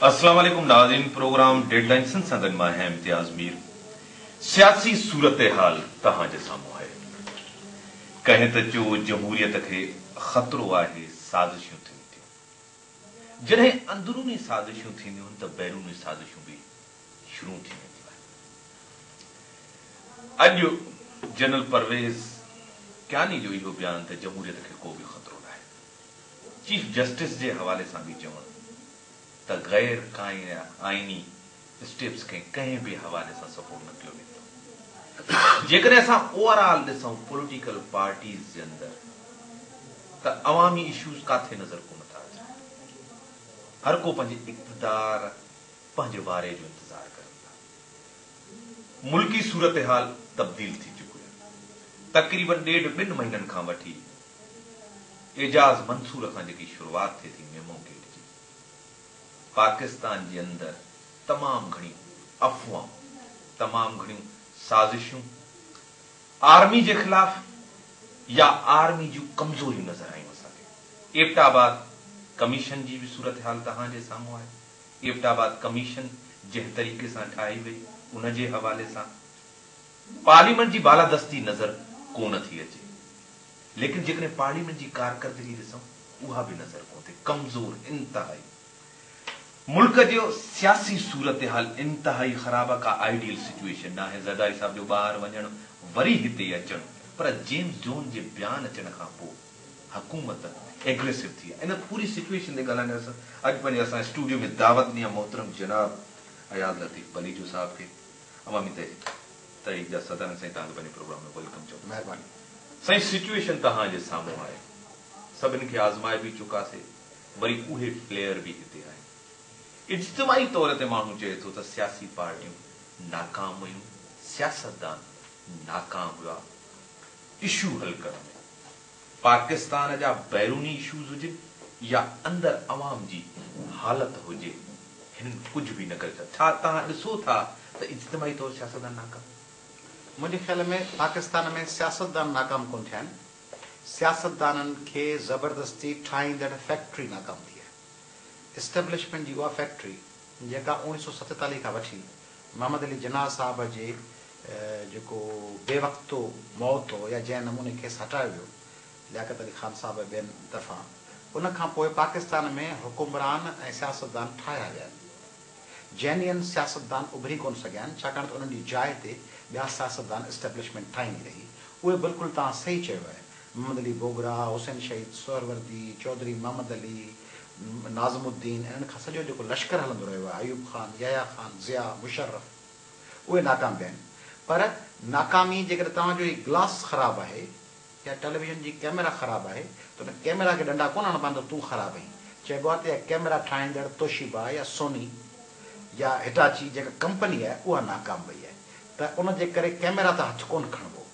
अस्सलाम वालेकुम नाज़रीन, प्रोग्राम डेडलाइन संसदन में है इम्तियाज मीर। सियासी सूरत हाल तहां जे साम्हूं है। कहें त जो जमहूरियत के खतरो है, साज़िशूं थियन थियूं। जॾहिं अंदरूनी साज़िशूं थींदियूं त बैरूनी साज़िशूं भी शुरू थी वेंदियूं आहिनि। अॼु जनरल परवेज़ क्यानी जो इहो बयान त जमहूरियत के को भी खतरो न है। चीफ जस्टिस के हवाले से भी चवण त गैर आईनी स्टेप्स के कहीं भी हवाले से सपोर्ट न किया वेंदो। जेकॾहिं असां ओवरऑल ॾिसूं पॉलिटिकल पार्टीज़ के अंदर त अवामी इश्यूज़ काथे नज़र कोन था अचनि। हर को पंहिंजे इक़्तिदार पंहिंजे वारे जो इंतजार करनि था। मुल्की सूरत हाल तब्दील थी चुकी है। तकरीबन 1.5-2 महीननि खां वठी एजाज मंसूर खां जेकी शुरुआत थिए थी मेमो गेट जी, पाकिस्तान के अंदर तमाम घणी अफवाह, तमाम घणी साजिशूं आर्मी के खिलाफ या आर्मी जो कमजोरियों नजर आयूं असांखे। एबटाबाद कमीशन की भी सूरत हाल तहां साम्हूं है। एबटाबाद कमीशन जंहिं तरीके से ठाही वई उन जे हवाले से पार्लियामेंट की बालादस्ती नजर कोन थी अचे। लेकिन जेकॾहिं पार्लियामेंट की कारकर्दगी ॾिसूं उहा भी नजर कोन थी, कमजोर इंतहाई। मुल्क जो सियासी सूरत हाल इंतहाई खराब है। का आइडियल सिचुएशन ना है। ज़रदारी साहब जो बाहर वञण वरी हिते अचण, पर जेम्स जोन के बयान अचण खां पोइ हुकूमत एग्रेसिव थी इन पूरी सिचुएशन ते ॻाल्हाइण। अॼु पंहिंजे असां स्टूडियो में दावत ॾियां मोहतरम जनाब अयाद लतीफ़ बलीजो साहब के। अवामी तहरीक जा सदर साईं तव्हांखे पंहिंजे प्रोग्राम में वेलकम चओ। महिरबानी साईं, सिचुएशन तव्हांजे साम्हूं आहे। सभिनि खे आज़माए भी चुकासीं, वरी उहे प्लेयर भी हिते आहिनि। इज्तिमाई तौर ते माण्हू चए थो त सियासी पार्टियूं नाकाम हुयूं, सियासतदान नाकाम हुआ इशू हल करण में। पाकिस्तान जा बैरूनी इशूज़ हुजनि या अंदर अवाम जी हालत हुजे, हिन कुछ भी न करे। छा तव्हां ॾिसो था त इज्तिमाई तौर सियासतदान नाकाम? मुझे ख्याल में पाकिस्तान में सियासतदान नाकाम कोन थिया आहिनि। सियासतदाननि खे ज़बरदस्ती ठाहींदड़ फैक्ट्री नाकाम थी आहे। इस्टेब्लिशमेंट जी उहा फैक्ट्री जेका 1947 खां वठी मोहम्मद अली जिन्ना साहब जे जेको बेवक्तो मौत हो या जंहिं नमूने खेसि हटायो वियो लियाकत अली खान साहब ॿियनि दफ़ा, उन खां पोइ पाकिस्तान में हुकुमरान ऐं सियासतदान ठाहिया विया आहिनि। जेन्युइन सियासतदान उभरी कोन सघिया आहिनि, छाकाणि त उन्हनि जी जाइ ते ॿिया सियासतदान इस्टेब्लिशमेंट ठाहींदी रही। उहे बिल्कुलु तव्हां सही चयो आहे। मोहम्मद अली बोगरा, हुसैन शहीद सोहरवर्दी, चौधरी मोहम्मद अली, नाज़मुद्दीन, इन्हनि खां सॼो जेको लश्कर हलंदो रहियो आहे, अयूब खान, यहया खान, ज़िया, मुशर्रफ, उहे नाकाम थिया आहिनि। पर नाकामी जेकॾहिं तव्हांजो ही ग्लास ख़राबु आहे या टेलीविज़न जी कैमरा ख़राबु आहे त उन कैमरा खे डंडा कोन हणबा त तूं ख़राबु आहीं। चइबो आहे त कैमरा ठाहींदड़ तोशिबा या सोनी या हिटाची जेका कंपनी आहे उहा नाकाम वई आहे, त उन जे करे कैमरा त हथु कोन खणबो।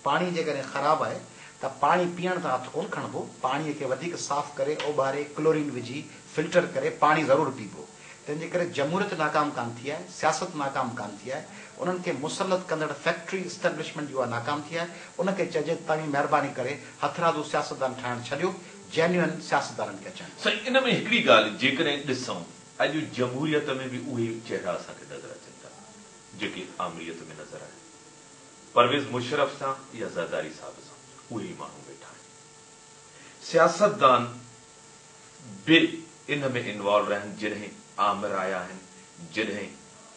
पाणी जेकॾहिं ख़राबु आहे त पाणी पीअण त हथु कोन खणबो। पाणीअ खे वधीक साफ़ करे ओॿारे क्लोरीन विझी फिल्टर करे पाणी ज़रूरु पीबो। तंहिंजे करे जमहूरियत नाकाम कान थी आहे, सियासत नाकाम कान थी आहे। उन्हनि खे मुसलत कंदड़ फैक्ट्री इस्टेब्लिशमेंट जो नाकाम थी आहे। उनखे चइजे तव्हां महिरबानी करे हथरादू सियासतदान ठाहिणु छॾियो, जेन्युइन सियासतदाननि खे अचनि। साईं, इन में हिकिड़ी ॻाल्हि जेकॾहिं ॾिसूं अॼु जमहूरियत में भी उहे चेहरा असांखे नज़र अचनि था जेके आमरीयत में नज़र आहिनि। परवेज़ मुशर्रफ सां या ज़रदारी साहब सां उहे ई माण्हू वेठा आहिनि। सियासतदान भी इन में इन्वॉल्व रहिया आहिनि। जॾहिं आमिर आया आहिनि, जॾहिं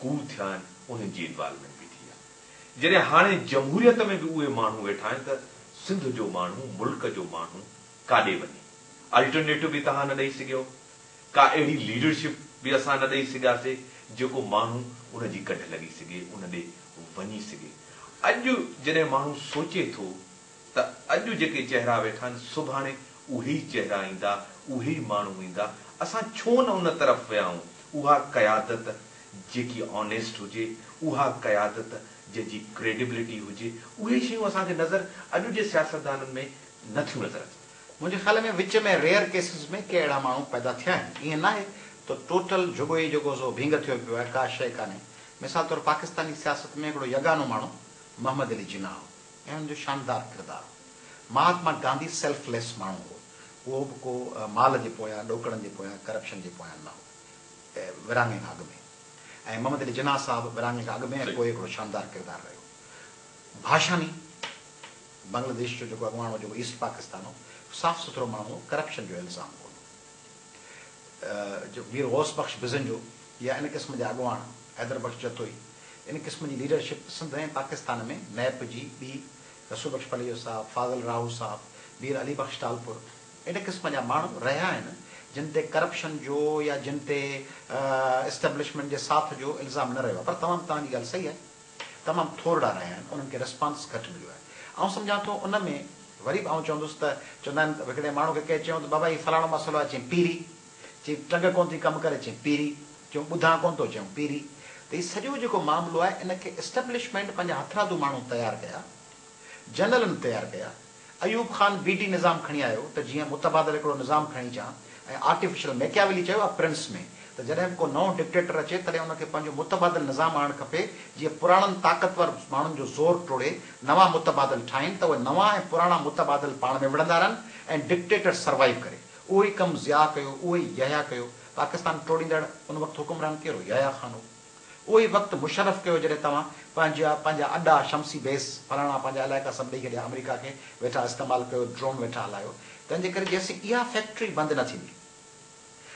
कू थिया आहिनि, उन्हनि जी इन्वॉल्वमेंट भी थी आहे। जॾहिं हाणे जमहूरियत में भी उहे माण्हू वेठा आहिनि त सिंध जो माण्हू, मुल्क जो माण्हू काॾे वञे? अल्टरनेटिव भी तव्हां न ॾेई सघियो, का अहिड़ी लीडरशिप भी असां न ॾेई सघियासीं जेको माण्हू उन जी कढ लॻी सघे, उन ॾे वञी सघे। अॼु जॾहिं माण्हू सोचे थो त अॼु जेके चेहरा वेठा आहिनि सुभाणे उहे ई चेहरा ईंदा, उहे ई माण्हू ईंदा, असां छो न उन तरफ़ वियाऊं? उहा क़यादत जेकी ऑनेस्ट हुजे, उहा क़यादत जंहिंजी क्रेडिबिलिटी हुजे, उहे शयूं असांखे नज़र अॼु जे सियासतदाननि में नथियूं नज़र अचनि। मुंहिंजे ख्याल में विच में रेयर केसिस में के अहिड़ा माण्हू पैदा थिया आहिनि। ईअं न आहे त टोटल जुगो ई जेको सो भींग थियो पियो आहे, का शइ कान्हे। मिसाल तौरु पाकिस्तानी सियासत में हिकिड़ो यगानो माण्हू मोहम्मद अली जिन्ना हो ऐं हुनजो शानदार किरदारु हो। महात्मा गांधी सेल्फलेस माण्हू हो। उहो बि को माल जे पोयां, ॾोकड़नि जे पोयां, करप्शन जे पोयां न हो। विरांगे खां अॻु में, ऐं मोहम्मद अली जिन्ना साहब विरांगे खां अॻु में, ऐं पोइ हिकिड़ो शानदार किरदारु रहियो। भाषानी बांग्लादेश जो जेको अॻुवाणो जेको ईस्ट पाकिस्तान हो, साफ़ सुथरो माण्हू, करप्शन जो इल्ज़ाम कोन। जो वीर गौस बख्श बिज़न जो या इन क़िस्म जा अॻुवाण, हैदर बख्श जतोई, इन क़िस्म जी लीडरशिप सिंध ऐं पाकिस्तान में नैप जी ॿी, रसूल बख्श पलियो साहब, फाज़ल राहू साहब, वीर अली बख्श टालपुर, इन क़िस्म जा माण्हू रहिया आहिनि जिन ते करप्शन जो या जिन ते एस्टेब्लिशमेंट जे साथ जो इल्ज़ाम न रहियो आहे। पर तमामु तव्हांजी ॻाल्हि सही आहे, तमामु थोरा रहिया आहिनि, उन्हनि खे रिस्पॉन्स घटि मिलियो आहे। ऐं सम्झां थो उन में वरी बि चवंदुसि त चवंदा आहिनि हिकिड़े माण्हू खे कंहिं चयूं त बाबा ही फलाणो मसइलो आहे, चई पीरी, चई टंग कोन थी कमु करे, चई पीरी, चयूं ॿुधां कोन थो, चयूं पीरी। त हीउ सॼो जेको मामिलो आहे इन खे एस्टेब्लिशमेंट पंहिंजा हथरादू माण्हू तयारु कया, जनरलनि तयारु कया। अयूब ख़ान बीटी निज़ाम खणी आयो त जीअं मुतबादिल हिकिड़ो निज़ाम खणी अचां, ऐं आर्टिफिशियल मैकियावेली चयो आहे प्रिंस में त जॾहिं बि को नओं डिक्टेटर अचे तॾहिं उनखे पंहिंजो मुतबादिल निज़ाम आणणु खपे, जीअं पुराणनि ताक़तवर माण्हुनि जो ज़ोर टोड़े नवां मुतबादिल ठाहिनि त उहे नवां ऐं पुराणा मुतबादिल पाण में विढ़ंदा रहनि ऐं डिक्टेटर सर्वाइव करे। उहो ई कमु ज़िया कयो, उहो ई यहया कयो। पाकिस्तान टोड़ींदड़ उन वक़्तु हुकुमरान कहिड़ो? यहया खान हो। उहो ई वक़्तु मुशरफ कयो जॾहिं तव्हां पंहिंजा अॾा शमसी बेस फलाणा पंहिंजा इलाइक़ा सभु ॾेई छॾिया, अमेरिका खे वेठा इस्तेमालु कयो, ड्रोन वेठा हलायो। तंहिंजे करे जेसीं इहा फैक्ट्री बंदि न थींदी,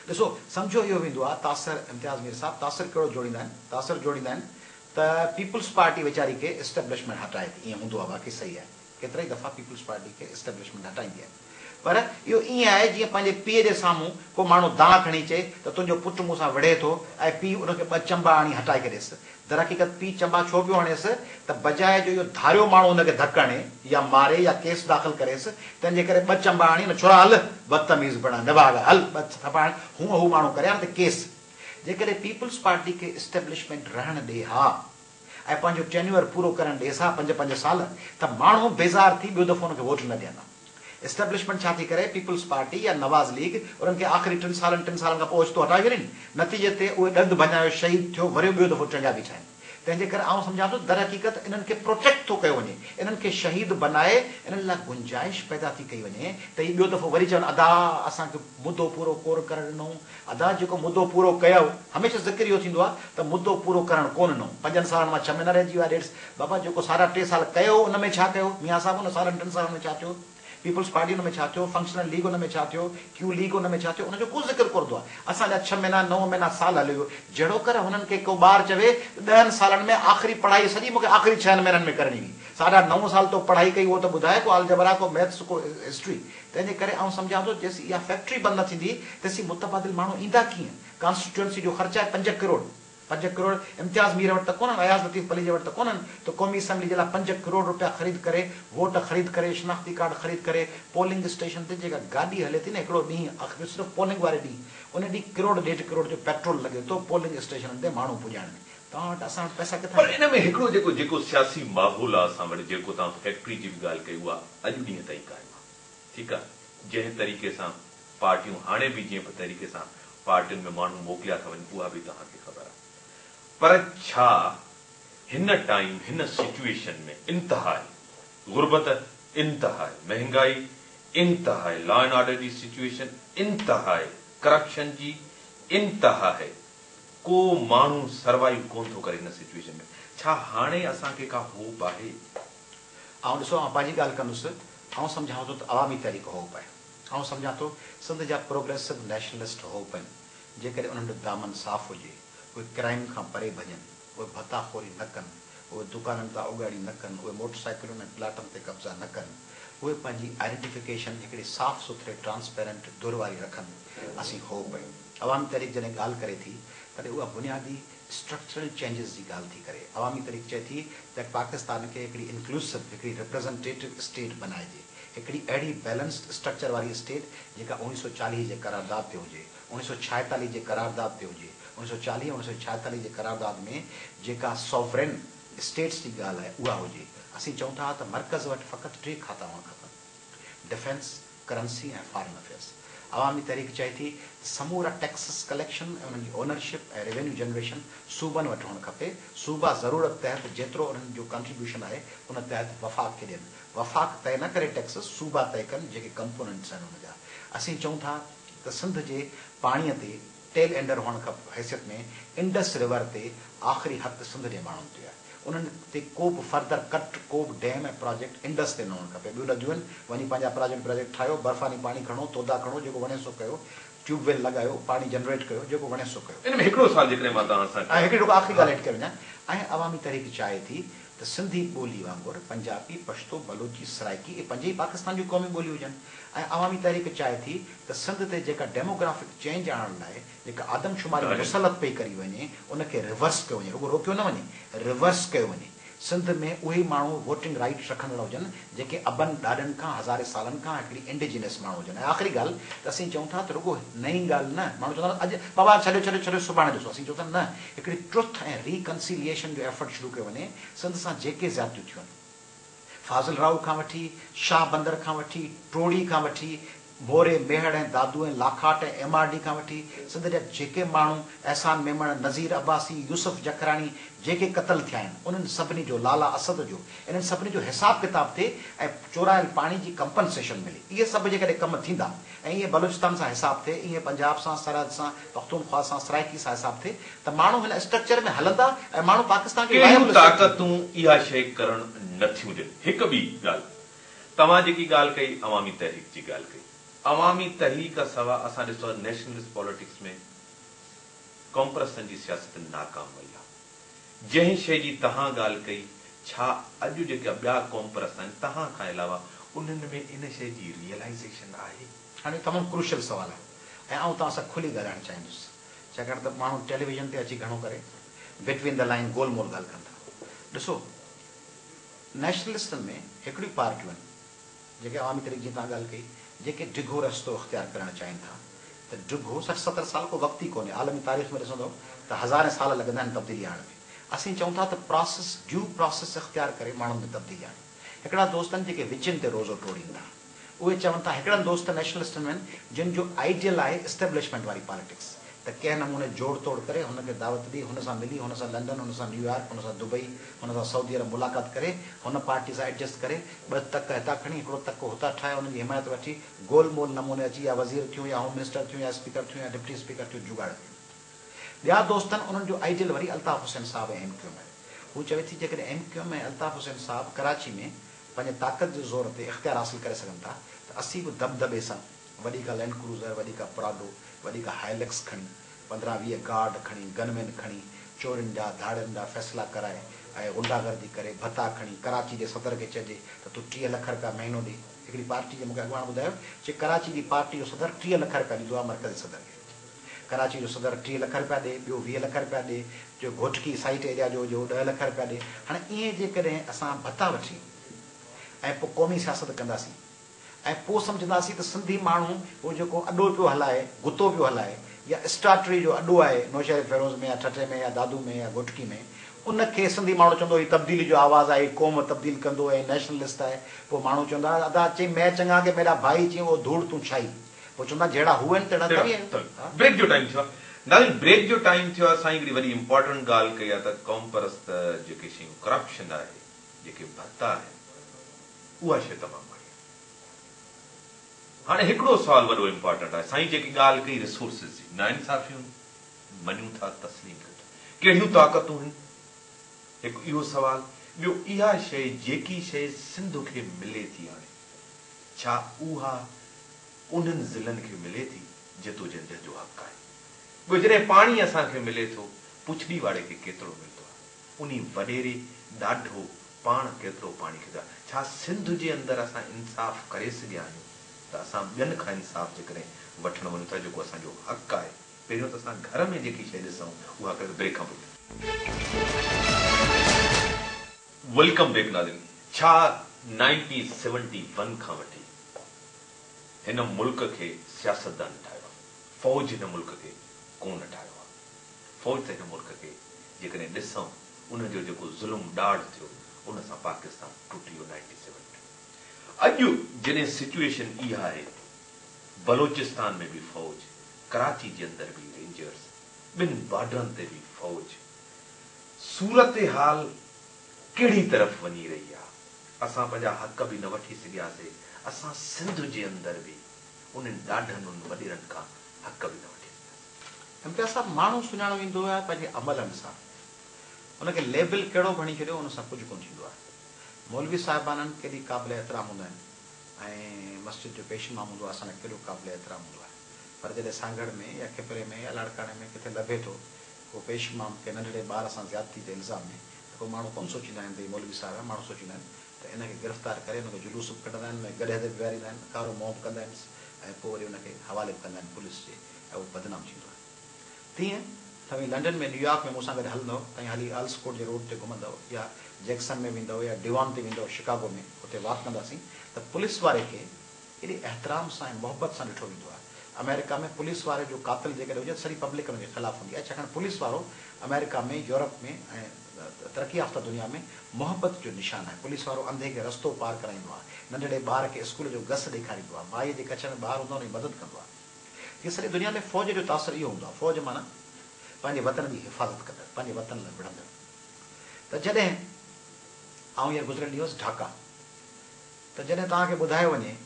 ॾिसो सम्झो इहो वेंदो आहे तासिर, इम्तियाज़ मीर साहब तासिर कहिड़ो जोड़ींदा आहिनि? तासिर जोड़ींदा आहिनि त पीपुल्स पार्टी वीचारी खे एस्टेब्लिशमेंट हटाए थी, ईअं हूंदो आहे, बाक़ी सही आहे, केतिरा ई दफ़ा पीपुल्स पार्टी खे एस्टेब्लिशमेंट हटाईंदी आहे। पर इहो ईअं आहे जीअं पंहिंजे पीउ जे साम्हूं को माण्हू दांह खणी चए त तुंहिंजो पुटु मूंसां विढ़े थो, ऐं पीउ उनखे ॿ चंबा आणी हटाए करे ॾिस। दर हक़ीक़त पीउ चंबा छो पियो हणेसि त बजाए जो इहो धारियो माण्हू हुनखे धकु हणे या मारे या केस दाख़िल करेसि, तंहिंजे करे ॿ चंबा आणी न छोड़ा हल बदतमीज़ बणा निभाग हल ॿ थपा हूअं हू माण्हू करे हा त केस। जेकॾहिं पीपुल्स पार्टी खे एस्टेब्लिशमेंट रहण ॾे हा ऐं पंहिंजो टेन्यूअर पूरो करणु ॾेसि हा 5-5 साल, त माण्हू बेज़ार थी ॿियो दफ़ो हुनखे वोट न ॾियंदा। एस्टेब्लिशमेंट छा थी करे? पीपुल्स पार्टी या नवाज़ लीग उन्हनि खे आख़िरी 3 सालनि खां पोइ ओचितो हटाए छॾीनि, नतीजे ते उहे ॾंद भञायो, शहीद थियो, वरी ॿियो दफ़ो चङा बीठा आहिनि। तंहिंजे करे आउं सम्झां थो दर हक़ीक़त इन्हनि खे प्रोटेक्ट थो कयो वञे, इन्हनि खे शहीद बनाए इन्हनि लाइ गुंजाइश पैदा थी कई वञे त हीउ ॿियो दफ़ो वरी चवनि अदा असांखे मुदो पूरो कोन करणु ॾिनो। अदा जेको मुदो पूरो कयो, हमेशह ज़िक्र इहो थींदो आहे त मुदो पूरो करणु कोन ॾिनो। 5 सालनि मां 6 महीना रहिजी विया, ॾेढ बाबा जेको 3.5 साल कयो उन में छा कयो? मियां साहिब उन 3 सालनि में छा थियो? पीपुल्स पार्टी उन में छा थियो? फंक्शनल लीग उन में छा थियो? क्यू लीग उन में छा थियो? उनजो को ज़िक्र कोन थो आहे। असांजा 6 महीना 9 महीना साल हलियो, जहिड़ो कर हुननि खे को ॿार चवे 10 सालनि में आख़िरी पढ़ाई सॼी मूंखे आख़िरी 6 महीननि में करणी हुई, 9.5 साल तो पढ़ाई कई, उहो त ॿुधाए को अलजबरा, को मैथ्स, को हिस्ट्री। तंहिंजे करे आउं सम्झां थो जेसीं इहा फैक्ट्री बंदि न थींदी तेसीं मुतबादिल माण्हू ईंदा कीअं? कॉन्स्टिट्यूएंसी जो ख़र्चु आहे 5 करोड़। 5 करोड़ इम्तियाज़ मीर वटि त कोन्हनि, अयाज़ लतीफ़ अली जे वटि त कोन्हनि, त क़ौमी असेंबली जे लाइ 5 करोड़ रुपया ख़रीद करे, वोट ख़रीद करे, शनाख़्ती कार्ड ख़रीद करे, पोलिंग स्टेशन ते जेका गाॾी हले थी न हिकिड़ो ॾींहुं, सिर्फ़ु पोलिंग वारे ॾींहुं उन ॾींहुं 1 करोड़ 1.5 करोड़ जो पेट्रोल लॻे थो पोलिंग स्टेशन ते माण्हू पुॼाइण में। तव्हां वटि असां वटि पैसा किथां? पर इन में हिकिड़ो जेको सियासी माहौल आहे असां वटि, जेको तव्हां फैक्ट्री जी बि ॻाल्हि कई, उहा अॼु ॾींहं ताईं क़ाइमु आहे। ठीकु आहे, जंहिं तरीक़े सां पार्टियूं हाणे बि जीअं तरीक़े सां पार्टियुनि में माण्हू मोकिलिया था वञनि, उहा बि तव्हांखे ख़बर आहे। पर छा हिन टाइम, हिन सिचुएशन में इंतहाई गुर्बत, इंतहाई महंगाई, इंतहाई लॉ एंड ऑर्डर जी सिचुएशन, इंतहाई करप्शन जी इंतहा है, को माण्हू सर्वाइव कोन थो करे हिन सिचुएशन में, छा हाणे असांखे का होप आहे? ऐं ॾिसो आउं पंहिंजी ॻाल्हि कंदुसि, आउं सम्झां थो त अवामी तहरीक होप आहे। आउं सम्झां थो सिंध जा प्रोग्रेसिव नेशनलिस्ट होप आहिनि, जेकॾहिं उन्हनि जो दामन साफ़ हुजे, उहे क्राइम खां परे भॼनि, उहे भताखोरी न कनि, उहे दुकाननि तां उगाड़ी न कनि, उहे मोटरसाइकिलुनि ऐं प्लाटनि ते कब्ज़ा न कनि, उहे पंहिंजी आइडेंटिफिकेशन हिकिड़ी साफ़ सुथरे ट्रांसपेरेंट दुर वारी रखनि, असीं होप आहियूं। अवामी तहरीक जॾहिं ॻाल्हि करे थी तॾहिं उहा बुनियादी स्ट्रक्चरल चेंजिस जी ॻाल्हि थी करे। अवामी तहरीक चए थी त पाकिस्तान खे हिकिड़ी इंक्लूसिव, हिकिड़ी रिप्रेज़ेंटेटिव स्टेट बनाइजे, हिकिड़ी अहिड़ी बैलेंस्ड स्ट्रक्चर वारी स्टेट जेका 1940 जे करारदाद ते हुजे, 1946 जे करारदाद ते हुजे। 1940-1946 जे करारदाद में जेका सॉवरेन स्टेट्स जी ॻाल्हि आहे उहा हुजे। असीं चऊं था त मर्कज़ वटि फ़क़ति 3 खाता हुअणु खपनि, डिफेंस, करंसी ऐं फॉरेन अफेयर्स। अवामी तहरीक चए थी समूरा टैक्सिस कलेक्शन ऐं उन्हनि जी ओनरशिप ऐं रेवेन्यू जनरेशन सूबनि वटि हुअणु खपे। सूबा ज़रूरत तहत जेतिरो उन्हनि जो कंट्रीब्यूशन आहे उन तहत वफ़ाक़ खे ॾियनि, वफ़ाक़ तय न करे टैक्सिस, सूबा तय कनि जेके कंपोनेंट्स आहिनि उन जा। असीं चऊं था त सिंध जे पाणीअ ते टेल एंडर हुअण खां हैसियत में इंडस रिवर ते आख़िरी हक़ सिंध जे माण्हुनि ते आहे। उन्हनि ते को बि फर्दर कट, को बि डैम ऐं प्रोजेक्ट इंडस ते न हुअणु खपे। ॿियूं लॻियूं आहिनि, वञी पंहिंजा प्रोजेक्ट ठाहियो, बर्फ़ानी पाणी खणो, तोदा खणो, जेको वणे सो कयो, ट्यूबवेल लॻायो, पाणी जनरेट कयो, जेको वणे सो कयो। इन में हिकिड़ो सवाल जेकॾहिं मां तव्हां सां ऐं हिकिड़ी आख़िरी ॻाल्हि एड करे वञा, ऐं अवामी तहरीक चाहे थी त सिंधी ॿोली वांगुरु पंजाबी, पश्तो, बलोची, सराइकी इहे पंज ई पाकिस्तान जूं क़ौमी ॿोलियूं हुजनि। ऐं अवामी तहरीक चाहे थी त सिंध ते जेका डेमोग्राफिक चेंज आणण लाइ जेका आदमशुमारी मुसलत पई करी वञे, उनखे रिवर्स कयो वञे, रुगो रोकियो न वञे, रिवर्स कयो वञे। सिंध में उहे माण्हू वोटिंग राइट रखंदड़ हुजनि जेके अबनि ॾाॾनि खां हज़ारे सालनि खां हिकिड़ी इंडिजिनस माण्हू हुजनि। ऐं आख़िरी ॻाल्हि त असीं चऊं था त रुगो नई ॻाल्हि न, माण्हू चवंदा अॼु बाबा छॾियो सुभाणे ॾिसो, असीं चऊं था न, हिकिड़ी ट्रुथ ऐं रिकन्सिलिएशन जो एफर्ट शुरू कयो वञे। सिंध सां जेके ज़्यादतियूं थियूं आहिनि, फाज़िल राव खां वठी, शाह बंदर खां वठी, ट्रोड़ी खां वठी, मोरे, मेहड़ ऐं दादू ऐं लाखाट ऐं MRD खां वठी, सिंध जा जेके माण्हू, एहसान मेमण, नज़ीर अब्बासी, यूसुफ जखराणी, जेके क़तल थिया आहिनि, उन्हनि सभिनी जो, लाला असद जो, इन्हनि सभिनी जो हिसाब किताब थिए ऐं चोरायल पाणी जी कंपनसेशन मिले। इहे सभु जेकॾहिं कम थींदा ऐं ईअं बलूचिस्तान सां हिसाब थिए, ईअं पंजाब सां, सरहद सां, पख्तूनख्वा सां, सराइकी सां हिसाब थिए, त माण्हू हिन स्ट्रक्चर में हलंदा ऐं माण्हू पाकिस्तान खे ताक़तूं इहा शइ करणु नथियूं ॾियनि। हिकु ॿी ॻाल्हि, तव्हां जेकी ॻाल्हि कई अवामी तहरीक जी ॻाल्हि कई, अवामी तहरीक सवाइ असां ॾिसो नेशनलिस्ट पॉलिटिक्स में कॉम्प्रेसन जी सियासत नाकाम वई आहे। जंहिं शइ जी तव्हां ॻाल्हि कई, छा अॼु जेका ॿिया कॉम्प्रेस आहिनि तव्हां खां अलावा उन्हनि में इन शइ जी रियलाइज़ेशन आहे? हाणे तमामु क्रूशल सुवाल आहे ऐं आउं तव्हां सां खुली ॻाल्हाइणु चाहींदुसि, छाकाणि त माण्हू टेलीविजन ते अची घणो करे बिटवीन द लाइन गोलमोल ॻाल्हि कनि था। ॾिसो, नेशनलिस्टनि में हिकिड़ियूं पार्टियूं आहिनि जेके अवामी तहरीक जी तव्हां ॻाल्हि कई, जेके डिघो रस्तो इख़्तियार करणु चाहिनि था। त डिघो 60-70 साल को वक़्तु ई कोन्हे, आलमी तारीख़ में ॾिसंदो त हज़ारे साल लॻंदा आहिनि तब्दीली आणण में। असीं चऊं था त प्रोसेस, ड्यू प्रोसेस इख़्तियार करे माण्हुनि में तब्दीली आणे। हिकिड़ा दोस्त आहिनि जेके विचनि ते रोज़ो टोड़ींदा, उहे चवनि था, हिकिड़नि दोस्त नेशनलिस्टनि में जिन जो आइडियल आहे इस्टेब्लिशमेंट वारी पॉलिटिक्स, त कंहिं नमूने जोड़ तोड़ करे हुनखे दावत ॾी, हुन सां मिली, हुन सां लंडन, हुन सां न्यूयॉर्क, हुन सां दुबई, हुन सां सऊदी अरब मुलाक़ात करे, हुन पार्टी सां एडजस्ट करे, ॿ तक हितां खणी, हिकिड़ो तक हुतां ठाहे, हुननि जी हिमायत वठी, गोलमोल नमूने अची, या वज़ीर थियूं, या होम मिनिस्टर थियूं, या स्पीकर थियूं, या डिप्टी स्पीकर थियूं, जुगाड़ थियूं। ॿिया दोस्त आहिनि, उन्हनि जो आइडियल वरी अल्ताफ़ हुसैन साहब ऐं MQM आहे। हू चवे थी जेकॾहिं MQM ऐं अल्ताफ़ हुसैन साहब कराची में पंहिंजे ताक़त जे ज़ोर ते इख़्तियार हासिल करे सघनि था, त असीं बि दबदबे सां वॾी का लैंड क्रूज़र, वॾी का प्राडो, वॾी का हाइलेक्स खणी, 15-20 गार्ड खणी, गनमैन खणी, चोरनि जा धाड़नि जा फ़ैसिला कराए ऐं गुंडागर्दी करे, भत्ता खणी, कराची जे सदर खे चइजे त तूं 30 लख रुपया महीनो ॾे। हिकिड़ी पार्टी जे मूंखे अॻवान ॿुधायो, जे कराची जी पार्टी जो सदर 30 लख रुपया ॾींदो आहे मर्कज़ी सदर खे। कराची जो सदर 30 लख रुपया ॾे, ॿियो 20 लख रुपया ॾे, जो घोटकी साइट एरिया जो 10 लख रुपया ॾे। हाणे ईअं जेकॾहिं असां भत्ता वठी ऐं पोइ क़ौमी सियासत कंदासीं ऐं पोइ सम्झंदासीं त सिंधी माण्हू उहो जेको अॾो पियो हलाए, गुतो पियो हलाए, या स्टार्टरी जो अॾो आहे नौशहर फेरोज़ में, या ठठे में, या दादू में, या घोटकी में, उनखे सिंधी माण्हू चवंदो हीअ तब्दीली जो आवाज़ आहे, क़ौम तब्दील कंदो ऐं नेशनलिस्ट आहे। पोइ माण्हू चवंदा अदा चई मैं चङा के मेरा भाई चई वो धूड़ तूं छाई। पोइ चवंदा जहिड़ा हू आहिनि तहिड़ा ब्रेक जो टाइम थियो आहे। दादी ब्रेक जो टाइम थियो आहे। असां हिकिड़ी वॾी इंपॉर्टेंट ॻाल्हि कई आहे त कॉम्प्रेस जेके शयूं करप्शन आहे, जेके भत्ता आहे, उहा शइ तमामु बढ़िया। हाणे हिकिड़ो सुवाल वॾो इंपॉर्टेंट आहे, साईं जेकी ॻाल्हि कई रिसोर्सिस जी, नाइंसाफ़ियूं मञूं था, तस्लीम कयूं था, कहिड़ियूं ताक़तूं आहिनि, हिकु इहो सुवाल। ॿियो, इहा शइ जेकी शइ सिंध खे मिले थी हाणे, छा उहा उन्हनि ज़िलनि खे मिले थी जदोजहद जो हक़ आहे? ॿियो, जॾहिं पाणी असांखे मिले थो, पुछड़ी वारे खे केतिरो मिलंदो आहे, उन वॾेरे ॾाढो पाण केतिरो पाणी खे, छा सिंध जे अंदरि असां इंसाफ़ करे सघिया आहियूं त असां ॿियनि खां इंसाफ़ जेकॾहिं वठणु वञूं था, जेको असांजो हक़ आहे? पहिरियों त असां घर में जेकी शइ ॾिसूं उहा करे ब्रेक खां पोइ। वेलकम बैक नाज़रीन। छा 1971 खां वठी हिन मुल्क खे सियासतदान ठाहियो आहे? फ़ौज हिन मुल्क खे कोन ठाहियो आहे। फ़ौज त हिन मुल्क खे जेकॾहिं ॾिसूं, उनजो जेको ज़ुल्म ॾाढ थियो, उन सां पाकिस्तान टुटी वियो 97 में। अॼु जॾहिं सिचुएशन इहा आहे, बलोचिस्तान में बि फ़ौज, कराची जे अंदरि बि रेंजर्स, ॿिनि बॉर्डरनि ते बि फ़ौज, सूरत हाल कहिड़ी तरफ़ वञी रही आहे? असां पंहिंजा हक़ बि न वठी सघियासीं, असां सिंध जे अंदरि बि उन्हनि ॾाढनि उन वॾेरनि खां हक़ बि न वठी सघियासीं। इम्तियाज़ साहब माण्हू सुञाणो वेंदो आहे पंहिंजे अमलनि सां, उनखे लेबल कहिड़ो बणी छॾियो उन सां कुझु कोन थींदो आहे। मौलवी साहिबाननि केॾी क़ाबिल एतिराम हूंदा आहिनि ऐं मस्जिद जो पेश इमाम हूंदो आहे, असांखे केॾो क़ाबिल एतिराम हूंदो आहे, पर जॾहिं सांगड़ में या खिपरे में या लाड़काणे में किथे लभे थो उहो पेश इमाम के नंढड़े ॿार सां ज़्यादती जे इल्ज़ाम में, त पोइ माण्हू कोन सोचींदा आहिनि भई मौलवी साहिब आहे, माण्हू सोचींदा आहिनि त इनखे गिरफ़्तार करे हुनखे जुलूस बि कढंदा आहिनि, गॾे ते विहारींदा आहिनि, कारो मोह बि कंदा आहिनि ऐं पोइ वरी हुनखे हवाले बि कंदा आहिनि पुलिस जे ऐं उहो बदनाम थींदो आहे। तीअं तव्हां लंडन में न्यूयॉर्क में मूंसां गॾु हलंदव, तव्हां हाली आल्सकोट जे रोड ते घुमंदव या जैक्सन में वेंदव या डिवॉन ते वेंदव शिकागो में, हुते वॉक कंदासीं त पुलिस वारे खे एॾे एहतराम सां ऐं मोहबत सां ॾिठो वेंदो आहे। अमेरिका में पुलिस वारे जो क़ातिल जेकॾहिं हुजे सॼी पब्लिक हुनजे ख़िलाफ़ु हूंदी आहे, छाकाणि पुलिस वारो अमेरिका में, यूरोप में ऐं तरक़ी याफ़्ता दुनिया में मोहबत जो निशान आहे। पुलिस वारो अंधे खे रस्तो पार कराईंदो आहे, नंढड़े ॿार खे स्कूल जो गस ॾेखारींदो आहे, माईअ जे कच्छ में ॿार हूंदो आहे हुनजी मदद कंदो आहे। हीअ सॼी दुनिया में फ़ौज जो तासिर इहो हूंदो आहे। फ़ौज माना पंहिंजे वतन जी हिफ़ाज़त कंदड़, पंहिंजे वतन लाइ विढ़ंदड़। त जॾहिं आउं हींअर गुज़िरियल ॾींहुं हुउसि ढाका, त जॾहिं तव्हांखे ॿुधायो वञे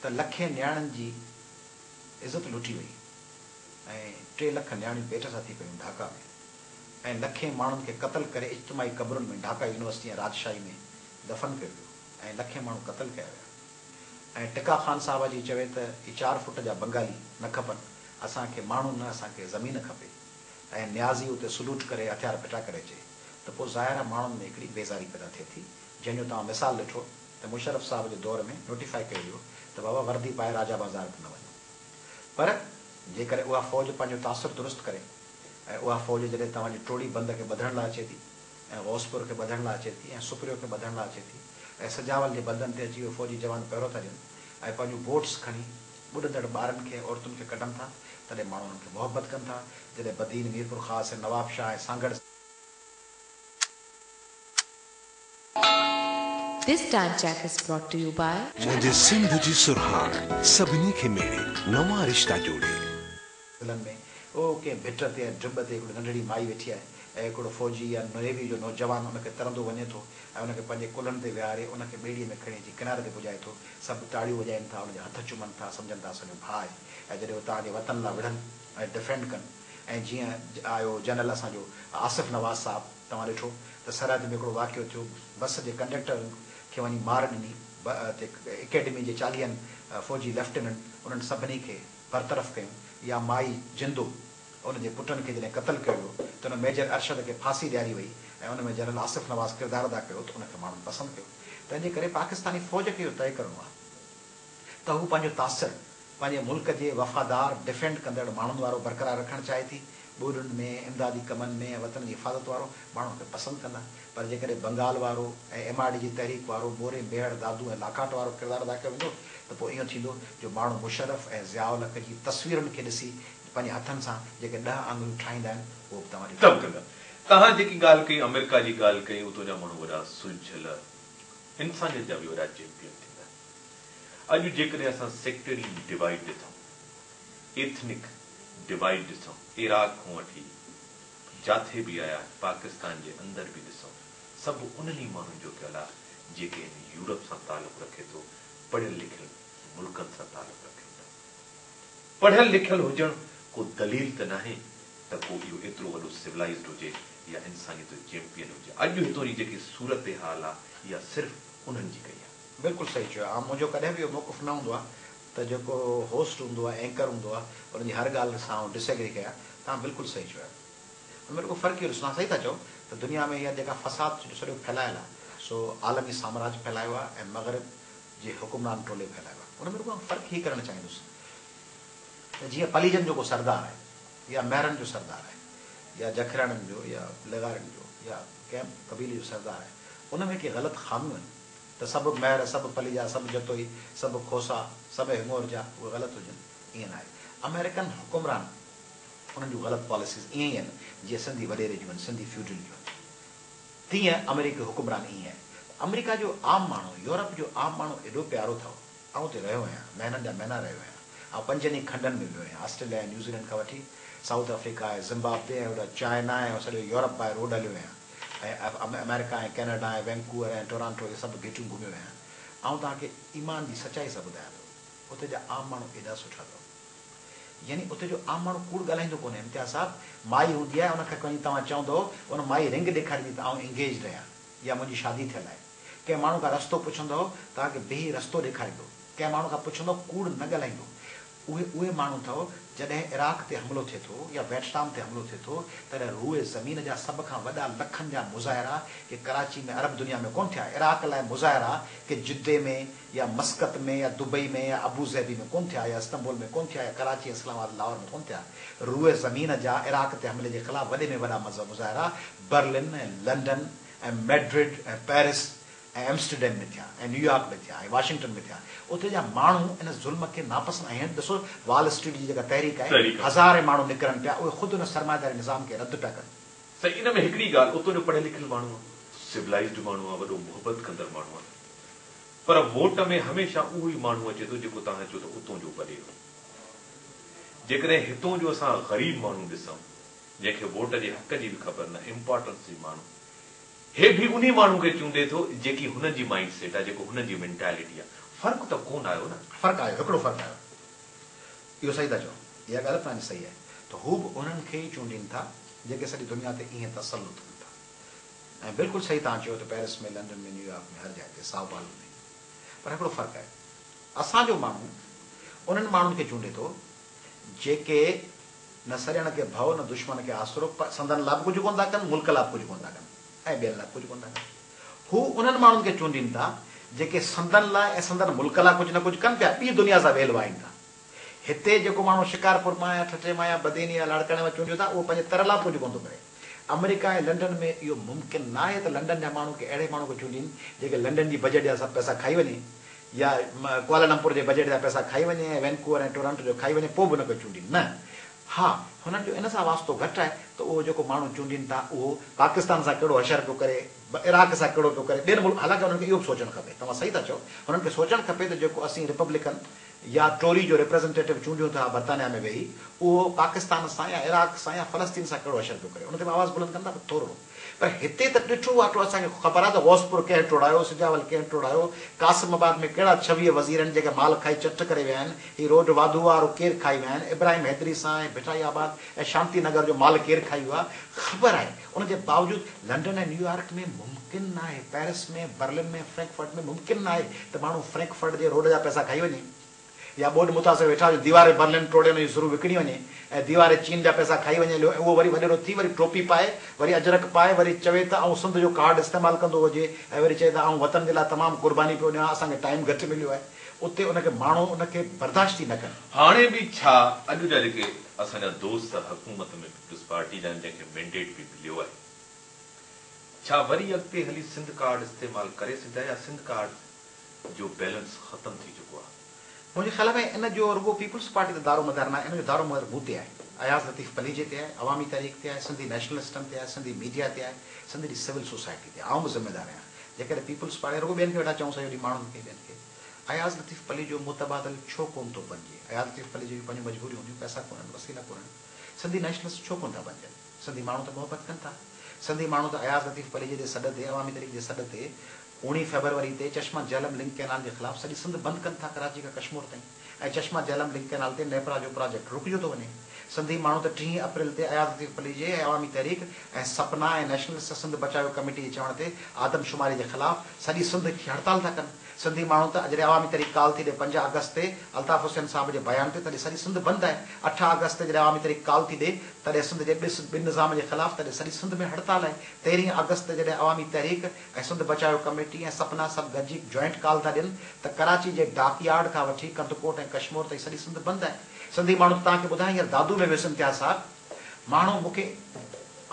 त लखे न्याणियुनि जी इज़त लुटी वई ऐं 3 लख न्याणियूं पेट सां थी पयूं ढाका में, ऐं लखे माण्हुनि खे क़तल करे इज्तिमाही क़बरुनि में ढाका यूनिवर्सिटी ऐं राजशाही में दफ़न कयो वियो ऐं लखे माण्हू क़तल कया विया। ऐं टिका ख़ान साहब जी चवे त ही 4 फुट जा बंगाली न खपनि, असांखे माण्हू न, असांखे ज़मीन खपे, ऐं न्याज़ी उते सलूट करे हथियार पिटा करे अचे, त पोइ ज़ाहिर आहे माण्हुनि में हिकिड़ी बेज़ारी पैदा थिए थी, जंहिंजो तव्हां मिसाल ॾिठो त मुशरफ साहब जे दौर में नोटिफाई कयो वियो त बाबा वर्दी पाए राजा बाज़ार बि न वञो। पर जेकॾहिं उहा फ़ौज पंहिंजो तासिर दुरुस्त करे ऐं उहा फ़ौज जॾहिं तव्हांजी टोड़ी बंद खे ॿधण लाइ अचे थी ऐं गौसपुर खे ॿधण लाइ अचे थी ऐं सुपरियो खे ॿधण लाइ अचे थी ऐं सजावल जे बंधन ते अची उहे फ़ौजी जवान पहिरियों था ॾियनि ऐं पंहिंजूं बोट्स खणी ॿुॾंदड़ ॿारनि खे औरतुनि खे कढनि था, तॾहिं माण्हू उन्हनि खे मोहबत कनि था। जॾहिं बदीन, मीरपुर ख़ासि ऐं नवाब शाह ऐं Sanghar. This time check is brought to you by मुझे सिंध जी सुरहार सभिनी खे मेड़े नवा रिश्ता जोड़े। में ओ कंहिं भिट ते ऐं ढिब ते हिकिड़ी नंढड़ी माई वेठी आहे ऐं हिकिड़ो फ़ौजी या नेवी जो नौजवान उनखे तरंदो वञे थो ऐं उनखे पंहिंजे कुल्हनि ते विहारे उनखे ॿेड़ीअ में खणी अची किनारे ते पुॼाए थो, सभु ताड़ियूं वॼाइनि था, उनजा हथ चुमनि था, सम्झनि था असांजो भाउ आहे। ऐं जॾहिं उहे तव्हांजे वतन लाइ विढ़नि ऐं डिफेंड कनि, ऐं जीअं आयो जनरल असांजो आसिफ़ नवाज़ साहब, तव्हां ॾिठो त सरहद में हिकिड़ो वाक़ियो थियो, बस जे कंडक्टर खे वञी मार ॾिनी, एकेडमी जे 40 फ़ौजी लेफ्टिनेंट उन्हनि सभिनी खे बरतरफ़ कयूं, या माई जिंदो उनजे पुटनि खे जॾहिं क़तल कयो वियो त उन मेजर अरशद खे फांसी ॾियारी वई ऐं उन में जनरल आसिफ़ नवाज़ किरदारु अदा कयो त उनखे माण्हुनि पसंदि कयो। तंहिंजे करे पाकिस्तानी फ़ौज खे इहो तय करिणो आहे त हू पंहिंजो तासिर पंहिंजे मुल्क जे वफ़ादार डिफेंड कंदड़ माण्हुनि वारो बरक़रार रखणु चाहे थी, ॿोॾियुनि में, इमदादी कमनि में, वतन जी हिफ़ाज़त वारो माण्हुनि खे पसंदि कंदा। पर जेकॾहिं बंगाल वारो ऐं MRD जी तहरीक वारो, मोरे बेहड़ दादू ऐं लाकाट वारो किरदारु अदा कयो वेंदो त पोइ इहो थींदो जो माण्हू मुशरफ ऐं ज़ियाउल हक़ जी तस्वीरुनि खे ॾिसी पंहिंजे हथनि सां जेके 10 आङुरियूं ठाहींदा आहिनि उहो बि तव्हांजी तब कंदा। तव्हां जेकी ॻाल्हि कई अमेरिका जी ॻाल्हि कई, उतां जा माण्हू वॾा सुलझियल इंसानियत जा बि वॾा चैंपियन थींदा। अॼु जेकॾहिं असां सेक्टरियल डिवाइड ॾिसूं, एथनिक डिवाइड ॾिसूं, इराक खां वठी जाथे बि आया पाकिस्तान जे अंदरि बि ॾिसूं, सभु उन्हनि माण्हुनि जो कयल आहे जेके यूरोप सां तालुक़ु रखे थो, पढ़ियल लिखियल मुल्कनि सां तालुक़ु रखे थो। पढ़ियल लिखियल हुजणु को दलील त नाहे त को इहो एतिरो वॾो सिविलाइज़्ड हुजे या इंसानियत जो चैंपियन हुजे। अॼु हितां जी जेकी सूरत हाल आहे इहा सिर्फ़ु उन्हनि जी कई आहे। बिल्कुलु सही चयो आहे। मुंहिंजो कॾहिं बि इहो मौक़ुफ़ न हूंदो आहे त जेको होस्ट हूंदो आहे, एंकर हूंदो आहे, उनजी हर ॻाल्हि सां डिसएग्री कयां। तव्हां बिल्कुलु सही चयो आहे। हुनमें को फ़र्क़ु इहो ॾिसो, सही था चओ त दुनिया में इहा जेका फ़साद जो सॼो फैलायल आहे सो आलमी साम्राज्य फैलायो आहे ऐं मग़रिब जे हुकुमरान टोले फैलायो आहे। हुन में रुॻो फ़र्क़ु ई करणु चाहींदुसि त जीअं पलीजन जो को सरदार आहे या महरनि जो सरदार आहे या जखराणनि जो या लगारनि जो या कंहिं कबीले जो सरदार आहे, उन में के ग़लति ख़ामियूं आहिनि त सभु महर, सभु पलीजा, सभु जतोई, सभु खोसा, सभु हिंगोर जा उहे ग़लति हुजनि, ईअं न आहे। अमेरिकन हुकुमरान उन्हनि जूं ग़लति पॉलिसीज़ ईअं ई आहिनि जीअं सिंधी वॾेरे जूं आहिनि, सिंधी फ्यूडल जूं आहिनि, तीअं अमेरिकी हुकुमरान ईअं आहे। अमेरिका जो आम माण्हू, यूरोप जो आम माण्हू एॾो प्यारो अथव। आउं हुते रहियो आहियां, महीननि जा महीना रहियो आहियां। ऐं 5 ॾींहं खंडनि में वियो आहियां, ऑस्ट्रेलिया ऐं न्यूज़ीलैंड खां वठी साउथ अफ्रीका ऐं ज़िम्बाब्वे ऐं होॾा चाइना ऐं सॼो यूरोप बाए रोड हलियो आहियां, ऐं अमेरिका ऐं कैनेडा ऐं वैंकूवर ऐं टोरांटो इहे सभु गेटियूं घुमियो आहियां। ऐं तव्हांखे ईमान जी सचाई सां ॿुधायां थो, हुते जा आम माण्हू एॾा सुठा अथव। यानी उते जो आम माण्हू कूड़ ॻाल्हाईंदो कोन्हे। इम्तियाज़ साहब माई हूंदी आहे, उनखे खणी तव्हां चवंदो उन माई रिंग ॾेखारींदी त आउं इंगेज रहियां या मुंहिंजी शादी थियल आहे। कंहिं माण्हू खां रस्तो पुछंदो तव्हांखे बीही रस्तो ॾेखारींदो। कंहिं माण्हू खां पुछंदो कूड़ न ॻाल्हाईंदो। उहे माण्हू अथव जॾहिं इराक ते हमिलो थिए थो या वियतनाम ते हमिलो थिए थो तॾहिं रूए ज़मीन जा सभ खां वॾा लखनि जा मुज़ाहिरा के कराची में अरब दुनिया में कोन थिया। इराक लाइ मुज़ाहिरा के जिद्दे में या मस्कत में या दुबई में या अबू ज़ैबी में कोन थिया या इस्तांबुल में कोन थिया या कराची इस्लामाबाद लाहौर में कोन थिया। रूए ज़मीन जा इराक ते हमले जे ख़िलाफ़ वॾे में वॾा मुज़ाहिरा बर्लिन ऐं लंडन ऐं मैड्रिड ऐं पेरिस ऐं एम्स्टरडैम में थिया ऐं न्यूयॉर्क में थिया ऐं वाशिंगटन में थिया। उते जा माण्हू इन ज़ुल्म खे नापसंद आहिनि। ॾिसो वॉल स्ट्रीट जी जेका तहरीक आहे, हज़ारे माण्हू निकिरनि पिया, उहे ख़ुदि उन सरमाएदारी निज़ाम खे रद्द पिया कनि। सही, इन में हिकिड़ी ॻाल्हि, उतो जो पढ़ियल लिखियल माण्हू आहे, सिविलाइज़्ड माण्हू आहे, वॾो मुहबत कंदड़ माण्हू आहे, पर वोट में हमेशह उहो ई माण्हू अचे थो जेको तव्हां चओ त उतो जो वॾे हो। जेकॾहिं हितों जो असां ग़रीब माण्हू ॾिसूं जंहिंखे वोट जे हक़ जी बि ख़बर न, इम्पोर्टेंस जी माण्हू, हे बि उन माण्हू खे चूंडे थो जेकी हुन जी माइंड सेट आहे, जेको हुन जी मेंटेलिटी आहे। फ़र्क़ु त कोन आयो न। फ़र्क़ु आयो, हिकिड़ो फ़र्क़ु आयो। इहो सही था चओ, इहा ॻाल्हि तव्हांजी सही आहे। त हू बि उन्हनि खे ई चूंडीनि था जेके सॼी दुनिया ते ईअं तसल्लुत कनि था। ऐं बिल्कुलु सही तव्हां चयो त पेरिस में, लंडन में, न्यूयॉर्क में, हर जाइ ते, साओ पाउलो में। पर हिकिड़ो फ़र्क़ु आहे, असांजो माण्हू उन्हनि माण्हुनि खे चूंडे थो जेके न सॼण खे भउ न दुश्मन खे आसरो, संदन लाइ बि कुझु कोन था कनि, मुल्क लाइ बि कुझु कोन था कनि ऐं ॿियनि लाइ कुझु कोन था कनि। हू उन्हनि माण्हुनि खे चूंडीनि था जेके संदन लाइ ऐं संदन मुल्क लाइ कुझु न कुझु कनि पिया, ॿी दुनिया सां वेल वाइनि था। हिते जेको माण्हू शिकारपुर मां या ठठे मां या बदेनी या लाड़काणे मां चूंडियो था, उहो पंहिंजे तर लाइ कुझु कोन थो करे। अमेरिका ऐं लंडन में इहो मुमकिन न आहे त लंडन जा माण्हू खे अहिड़े माण्हू खे चूंडीनि जेके लंडन जी बजट जा सभु पैसा खाई वञे या कुआलालंपुर जे बजट जा पैसा खाई वञे ऐं वैनकूवर ऐं टोरंटो जो खाई वञे, पोइ बि उनखे चूंडीनि न। हा, हुननि जो इन सां वास्तो घटि आहे त उहो जेको माण्हू चूंडीनि था उहो पाकिस्तान सां कहिड़ो हशर पियो करे, इराक सां कहिड़ो पियो करे, ॿियनि मुल्क, हालांकि हुननि खे इहो बि सोचणु खपे। तव्हां सही था चओ, हुननि खे सोचणु खपे त जेको असीं रिपब्लिकन या टोरी जो रिप्रेज़ेंटेटिव चूंडियूं था बर्तानिया में वेही, उहो पाकिस्तान सां या इराक सां या फ़लस्तीन सां कहिड़ो हशर पियो करे, उनते आवाज़ बुलंद कंदा थोरो। पर हिते त ॾिठो वाठो असांखे ख़बर आहे त गौसपुर कंहिं टोड़ायो, सिजावल कंहिं टोड़ायो, कासिमाबाद में कहिड़ा 26 वज़ीर आहिनि जेके माल खाई चट करे विया आहिनि, हीउ रोड वाधू वारो केरु खाई विया आहिनि, इब्राहिम हैदरी सां ऐं भिटाईआबाद ऐं शांति नगर जो माल केरु खाई वियो आहे, ख़बर आहे। उनजे बावजूदि लंडन ऐं न्यूयॉर्क में मुमकिन न आहे, पेरिस में, बर्लिन में, फ्रैंकफर्ट में मुमकिन न आहे त माण्हू फ्रैंकफर्ट जे रोड जा पैसा खाई वञे या ॿोॾ मुतासिर वेठा हुजे, दीवार बर्लिन टोड़े हुनजी शुरू विकिणी वञे ऐं दीवार चीन जा पैसा खाई वञे, उहो वरी वॾेरो थी वरी टोपी पाए, वरी अजरक पाए, वरी चवे त आउं सिंध जो कार्ड इस्तेमालु कंदो हुजे ऐं वरी चए त आउं वतन जे लाइ तमामु कुर्बानी पियो ॾियां, असांखे टाइम घटि मिलियो आहे। उते उनखे माण्हू उनखे बर्दाश्त ई न कनि। हाणे बि छा अॼु जा जेके असांजा दोस्त हुकूमत में पीपल्स पार्टी जा जंहिंखे मैंडेट बि मिलियो आहे, छा वरी अॻिते हली सिंध कार्ड इस्तेमालु करे सघंदा या सिंध कार्ड जो बैलेंस ख़तम थी चुको आहे? मुंहिंजे ख़्याल में इन जो रुगो पीपल्स पार्टी ते दारो मदार न आहे, इन जो दारो मदार मूं ते आहे, अयाज़ लतीफ़ पलीजे ते आहे, अवामी तहरीक ते आहे, सिंधी नेशनलिस्टनि ते आहे, सिंधी मीडिया ते आहे, सिंधी सिविल सोसाइटी ते आहे। आउं बि ज़िम्मेदार आहियां। जेकॾहिं पीपल्स पार्टी रुगो ॿियनि खे वेठा चऊं सॼो ॾींहुं माण्हुनि खे ॿियनि खे, अयाज़ लतीफ़ पली जो मुतबादल छो कोन थो बणिजे? अयाज़ लतीफ़ पली जी पंहिंजूं मजबूरियूं हूंदियूं, पैसा कोन्हनि, वसीला कोन्हनि। सिंधी नेशनलिस्ट छो कोन था बणजनि? सिंधी माण्हू त मोहबत कनि था। सिंधी माण्हू त अयाज़ लतीफ़ पली जे सॾ ते, अवामी तहरीक जे सॾ ते 19 फरवरी ते चश्मा झेलम लिंक कैनाल जे ख़िलाफ़ सॼी सिंध बंदि कनि था, कराची खां कश्मीर ताईं, ऐं चश्मा झेलम लिंक कैनाल ते नेपरा जो प्रोजेक्ट रुकिजो थो वञे। सिंधी माण्हू त 3 अप्रैल ते अयाज़ लतीफ़ पली जे ऐं अवामी तहरीक ऐं सपना ऐं नेशनलिस्ट सिंध बचायो कमेटी जे चवण ते आदमशुमारी जे ख़िलाफ़ सॼी सिंध खे हड़ताल था कनि। सिंधी माण्हू त जॾहिं अवामी तहरीक काल थी ॾे 5 अगस्त ते अल्ताफ़ हुसैन साहब जे बयान ते, तॾहिं सॼी सिंध बंदि आहे। 8 अगस्त ते जॾहिं अवामी तहरीक काल थी ॾे तॾहिं सिंध जे ॿिनि निज़ाम जे ख़िलाफ़, तॾहिं सॼी सिंध में हड़ताल आहे। 13 अगस्त ते जॾहिं अवामी तहरीक ऐं सिंध बचायो कमेटी ऐं सपना सभु गॾिजी जॉइंट काल था ॾियनि त कराची जे डाकयार्ड खां वठी कंदकोट ऐं कश्मीर ताईं सॼी सिंध बंदि आहे। सिंधी माण्हू तव्हांखे ॿुधायां, हींअर दादू में वियुसि इम्तियाज़ साहब, माण्हू मूंखे,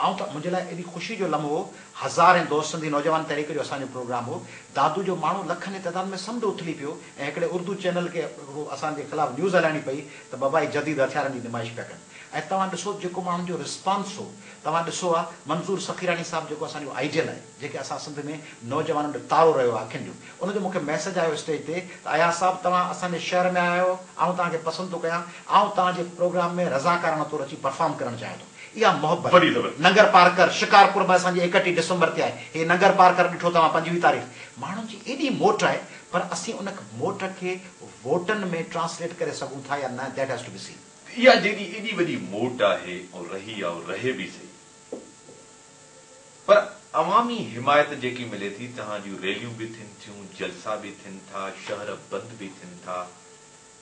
आउं त मुंहिंजे लाइ एॾी ख़ुशी जो लम्हो, हज़ारे दोस्त सिंधी नौजवान तहरीक जो असांजो प्रोग्राम हो, दादू जो माण्हू लखनि जी तइदाद में समुंड उथली पियो ऐं हिकिड़े उर्दू चैनल खे असांजे ख़िलाफ़ न्यूज़ हलाइणी पई त बाबा ही जदीद हथियारनि जी नुमाइश पिया कनि। ऐं तव्हां ॾिसो जेको माण्हुनि जो रिस्पॉन्स हो, तव्हां ॾिसो आहे मंज़ूर सखीरानी साहब जेको असांजो आइडियल आहे, जेके असां सिंध में नौजवाननि जो तारो रहियो आहे अखियुनि जो, उनजो मूंखे मैसेज आयो स्टेज ते त अयाज़ साहब तव्हां असांजे शहर में आया आहियो, आउं तव्हांखे पसंदि थो कयां, आउं तव्हांजे प्रोग्राम में रज़ाकाराना तौरु अची परफॉर्म करणु चाहियां थो। इहा मोहबत नगर पार्कर शिकारपुर में असांजी 31 दिसंबर ते आहे, हे नगर पार्कर ॾिठो तव्हां 25 तारीख़, माण्हुनि जी एॾी मोट आहे, पर असीं उन मोट खे वोटनि में ट्रांसलेट करे सघूं था या न, that has to be seen. इहा जेॾी एॾी वॾी मोट आहे ऐं रहे बि सही, पर अवामी हिमायत जेकी मिले थी, तव्हां जूं रैलियूं बि थियनि थियूं, जलसा बि थियनि था, शहर बंदि बि थियनि था,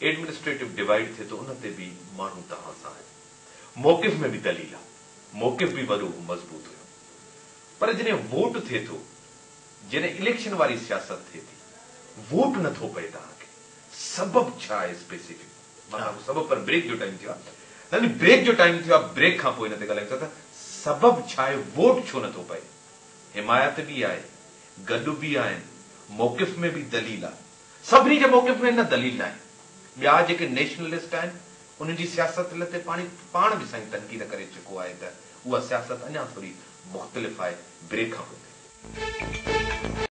एडमिनिस्ट्रेटिव डिवाइड थिए थो, उन ते बि माण्हू तव्हां सां आहिनि। मौक़िफ़ में बि दलील आहे, मौक़िफ़ बि वॾो मज़बूत हुयो, पर जॾहिं वोट थिए थो, जॾहिं इलेक्शन वारी सियासत थिए थी, वोट नथो पए तव्हांखे। सबब छा आहे स्पेसिफिक? माना सबब पर ब्रेक जो टाइम थियो आहे, ब्रेक जो टाइम थियो आहे, ब्रेक खां पोइ हिन ते ॻाल्हायूं था त सबब छा आहे, वोट छो नथो पए? हिमायत बि आहे, गॾु बि आहिनि, मौक़िफ़ में बि दलील आहे। सभिनी जे मौक़िफ़ में न दलील न आहे। ॿिया जेके नेशनलिस्ट आहिनि, उन्हनि जी सियासत ते पाण बि साईं तनक़ीद करे चुको आहे त उहा सियासत अञा थोरी मुख़्तलिफ़ आहे ब्रेक खां पोइ।